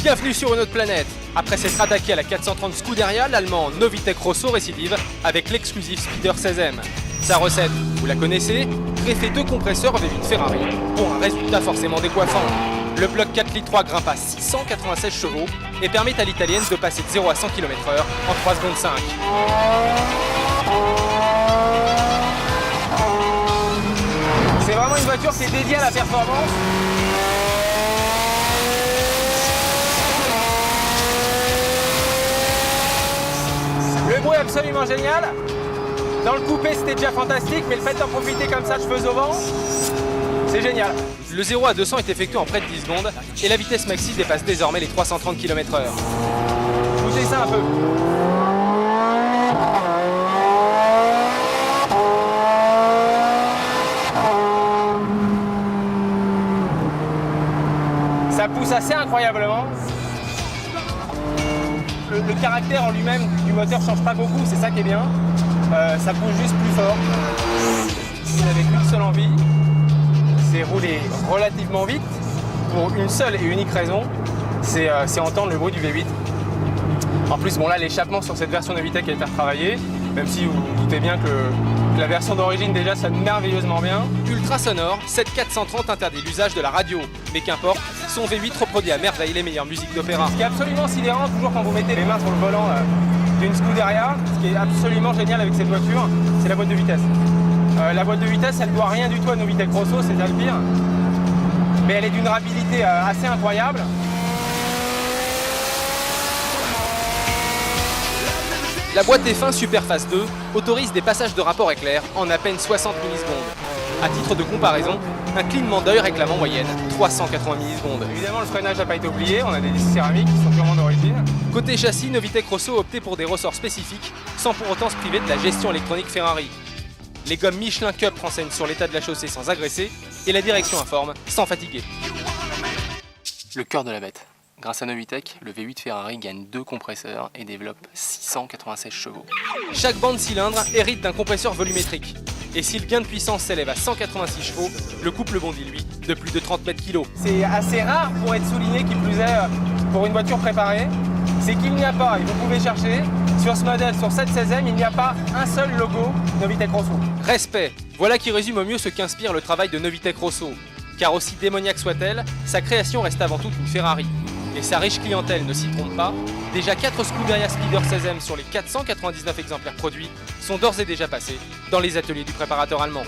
Bienvenue sur une autre planète. Après s'être attaqué à la 430 Scuderia, l'allemand Novitec Rosso récidive avec l'exclusif Speeder 16M. Sa recette, vous la connaissez, greffer 2 compresseurs V8 Ferrari pour un résultat forcément décoiffant. Le bloc 4 litres 3 grimpe à 696 chevaux et permet à l'italienne de passer de 0 à 100 km/h en 3 secondes 5. C'est vraiment une voiture qui est dédiée à la performance. Le bruit est absolument génial. Dans le coupé c'était déjà fantastique, mais le fait d'en profiter comme ça, cheveux au vent, c'est génial. Le 0 à 200 est effectué en près de 10 secondes et la vitesse maxi dépasse désormais les 330 km/h. Bougez ça un peu. Ça pousse assez incroyablement. Le caractère en lui-même du moteur change pas beaucoup, c'est ça qui est bien. Ça pousse juste plus fort. Vous n'avez qu'une seule envie, c'est rouler relativement vite pour une seule et unique raison, c'est entendre le bruit du V8. En plus, bon là, l'échappement sur cette version Novitec a été retravaillé, même si vous vous doutez bien que la version d'origine déjà sonne merveilleusement bien. Ultra sonore, cette 430 interdit l'usage de la radio, mais qu'importe, son V8 reproduit à merveille les meilleures musiques d'opéra. Ce qui est absolument sidérant, toujours quand vous mettez les mains sur le volant d'une Scuderia, ce qui est absolument génial avec cette voiture, c'est la boîte de vitesse. La boîte de vitesse, elle ne doit rien du tout à Novitec Rosso, c'est déjà le pire, mais elle est d'une rapidité assez incroyable. La boîte F1 Superfast 2 autorise des passages de rapport éclair en à peine 60 millisecondes. A titre de comparaison, un clignement d'œil réclame en moyenne 380 millisecondes. Évidemment, le freinage n'a pas été oublié, on a des disques céramiques qui sont purement d'origine. Côté châssis, Novitec Rosso a opté pour des ressorts spécifiques, sans pour autant se priver de la gestion électronique Ferrari. Les gommes Michelin Cup renseignent sur l'état de la chaussée sans agresser, et la direction informe sans fatiguer. Le cœur de la bête. Grâce à Novitec, le V8 Ferrari gagne 2 compresseurs et développe 696 chevaux. Chaque bande cylindre hérite d'un compresseur volumétrique. Et si le gain de puissance s'élève à 186 chevaux, le couple bondit lui de plus de 30 mètres kg. C'est assez rare pour être souligné, qui plus est pour une voiture préparée, c'est qu'il n'y a pas, et vous pouvez chercher, sur ce modèle, sur cette 16M, il n'y a pas un seul logo Novitec Rosso. Respect, voilà qui résume au mieux ce qu'inspire le travail de Novitec Rosso. Car aussi démoniaque soit-elle, sa création reste avant tout une Ferrari. Et sa riche clientèle ne s'y trompe pas, déjà 4 Scuderia Speeder 16M sur les 499 exemplaires produits sont d'ores et déjà passés dans les ateliers du préparateur allemand.